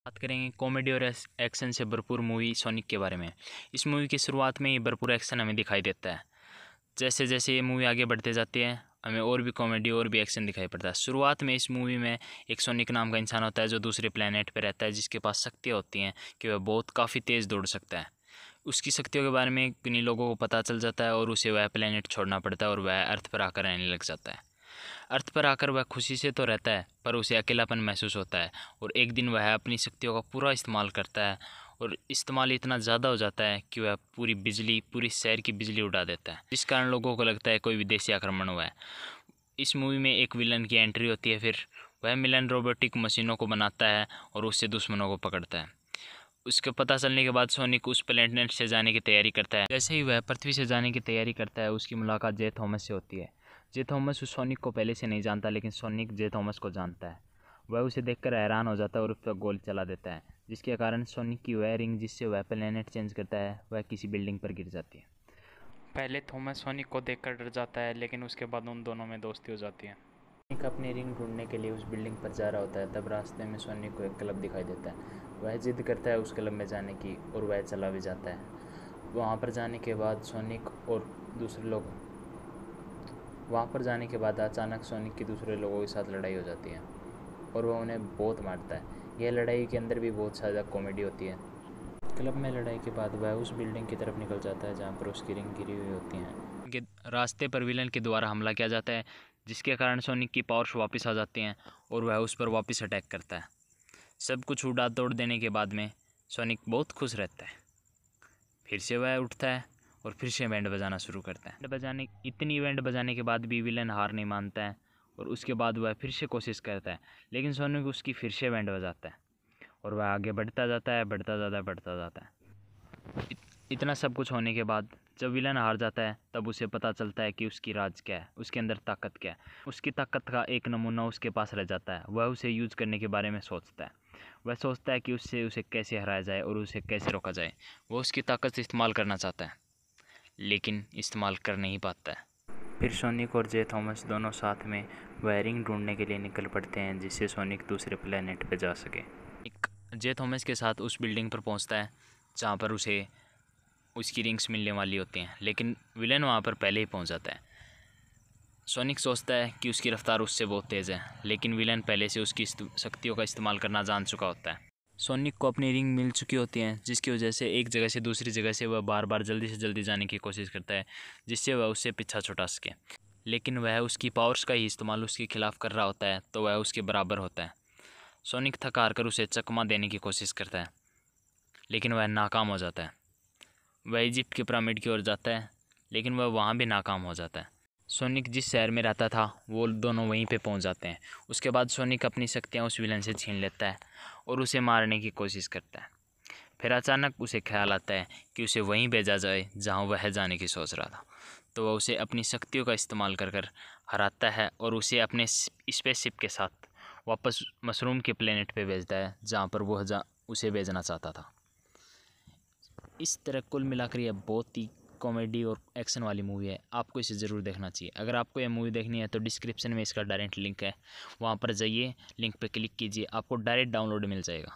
बात करेंगे कॉमेडी और एक्शन से भरपूर मूवी सोनिक के बारे में। इस मूवी की शुरुआत में ही भरपूर एक्शन हमें दिखाई देता है। जैसे जैसे ये मूवी आगे बढ़ते जाती है हमें और भी कॉमेडी और भी एक्शन दिखाई पड़ता है। शुरुआत में इस मूवी में एक सोनिक नाम का इंसान होता है जो दूसरे प्लेनेट पर रहता है, जिसके पास शक्तियाँ होती हैं कि वह बहुत काफ़ी तेज़ दौड़ सकता है। उसकी शक्तियों के बारे में किन्हीं लोगों को पता चल जाता है और उसे वह प्लेनेट छोड़ना पड़ता है और वह अर्थ पर आकर रहने लग जाता है। अर्थ पर आकर वह खुशी से तो रहता है पर उसे अकेलापन महसूस होता है और एक दिन वह अपनी शक्तियों का पूरा इस्तेमाल करता है और इस्तेमाल इतना ज़्यादा हो जाता है कि वह पूरी शहर की बिजली उड़ा देता है, जिस कारण लोगों को लगता है कोई विदेशी आक्रमण हुआ है। इस मूवी में एक विलन की एंट्री होती है, फिर वह विलन रोबोटिक मशीनों को बनाता है और उससे दुश्मनों को पकड़ता है। उसके पता चलने के बाद सोनिक उस प्लेनेट से जाने की तैयारी करता है। जैसे ही वह पृथ्वी से जाने की तैयारी करता है उसकी मुलाकात जे थॉमस से होती है। जे थॉमस उस सोनिक को पहले से नहीं जानता, लेकिन सोनिक जे थॉमस को जानता है। वह उसे देखकर हैरान हो जाता है और उस पर गोली चला देता है, जिसके कारण सोनिक की वह रिंग जिससे वह प्लेनेट चेंज करता है वह किसी बिल्डिंग पर गिर जाती है। पहले थॉमस सोनिक को देखकर डर जाता है, लेकिन उसके बाद उन दोनों में दोस्ती हो जाती है। सोनिक अपनी रिंग ढूंढने के लिए उस बिल्डिंग पर जा रहा होता है, तब रास्ते में सोनिक को एक क्लब दिखाई देता है। वह जिद करता है उस क्लब में जाने की और वह चला भी जाता है। वहाँ पर जाने के बाद सोनिक और दूसरे लोग वहाँ पर जाने के बाद अचानक सोनिक की दूसरे लोगों के साथ लड़ाई हो जाती है और वह उन्हें बहुत मारता है। यह लड़ाई के अंदर भी बहुत ज़्यादा कॉमेडी होती है। क्लब में लड़ाई के बाद वह उस बिल्डिंग की तरफ निकल जाता है जहाँ पर उसकी रिंग गिरी हुई होती हैं। के रास्ते पर विलन के द्वारा हमला किया जाता है, जिसके कारण सोनिक की पावर्स वापस आ जाती हैं और वह उस पर वापस अटैक करता है। सब कुछ उड़ा तोड़ देने के बाद में सोनिक बहुत खुश रहता है। फिर से वह उठता है और फिर से बैंड बजाना शुरू करता है। इतनी बैंड बजाने के बाद भी विलन हार नहीं मानता है और उसके बाद वह फिर से कोशिश करता है, लेकिन सोनिक उसकी फिर से बैंड बजाता है और वह आगे बढ़ता जाता है, बढ़ता जाता है। इतना सब कुछ होने के बाद जब विलन हार जाता है तब उसे पता चलता है कि उसकी राज क्या है, उसके अंदर ताकत क्या है। उसकी ताकत का एक नमूना उसके पास रह जाता है। वह उसे यूज करने के बारे में सोचता है। वह सोचता है कि उससे उसे कैसे हराया जाए और उसे कैसे रोका जाए। वह उसकी ताकत इस्तेमाल करना चाहता है लेकिन इस्तेमाल कर नहीं पाता है। फिर सोनिक और जे थॉमस दोनों साथ में वायरिंग ढूंढने के लिए निकल पड़ते हैं, जिससे सोनिक दूसरे प्लेनेट पर जा सके। एक जे थॉमस के साथ उस बिल्डिंग पर पहुंचता है जहां पर उसे उसकी रिंग्स मिलने वाली होती हैं, लेकिन विलन वहां पर पहले ही पहुंच जाता है। सोनिक सोचता है कि उसकी रफ्तार उससे बहुत तेज़ है, लेकिन विलन पहले से उसकी शक्तियों का इस्तेमाल करना जान चुका होता है। सोनिक को अपनी रिंग मिल चुकी होती है, जिसकी वजह से एक जगह से दूसरी जगह से वह बार बार जल्दी से जल्दी जाने की कोशिश करता है, जिससे वह उससे पीछा छुड़ा सके। लेकिन वह उसकी पावर्स का ही इस्तेमाल उसके खिलाफ कर रहा होता है, तो वह उसके बराबर होता है। सोनिक थक हार कर उसे चकमा देने की कोशिश करता है, लेकिन वह नाकाम हो जाता है। वह इजिप्ट के पिरामिड की ओर जाता है, लेकिन वह वहाँ भी नाकाम हो जाता है। सोनिक जिस शहर में रहता था वो दोनों वहीं पे पहुँच जाते हैं। उसके बाद सोनिक अपनी शक्तियाँ उस विलन से छीन लेता है और उसे मारने की कोशिश करता है। फिर अचानक उसे ख्याल आता है कि उसे वहीं भेजा जाए जहाँ वह जाने की सोच रहा था, तो वह उसे अपनी शक्तियों का इस्तेमाल कर कर हराता है और उसे अपने स्पेसशिप के साथ वापस मशरूम के प्लेनेट पे भेजता है जहाँ पर वह उसे भेजना चाहता था। इस तरह कुल मिलाकर यह बहुत ही कॉमेडी और एक्शन वाली मूवी है। आपको इसे ज़रूर देखना चाहिए। अगर आपको यह मूवी देखनी है तो डिस्क्रिप्शन में इसका डायरेक्ट लिंक है, वहाँ पर जाइए, लिंक पर क्लिक कीजिए, आपको डायरेक्ट डाउनलोड मिल जाएगा।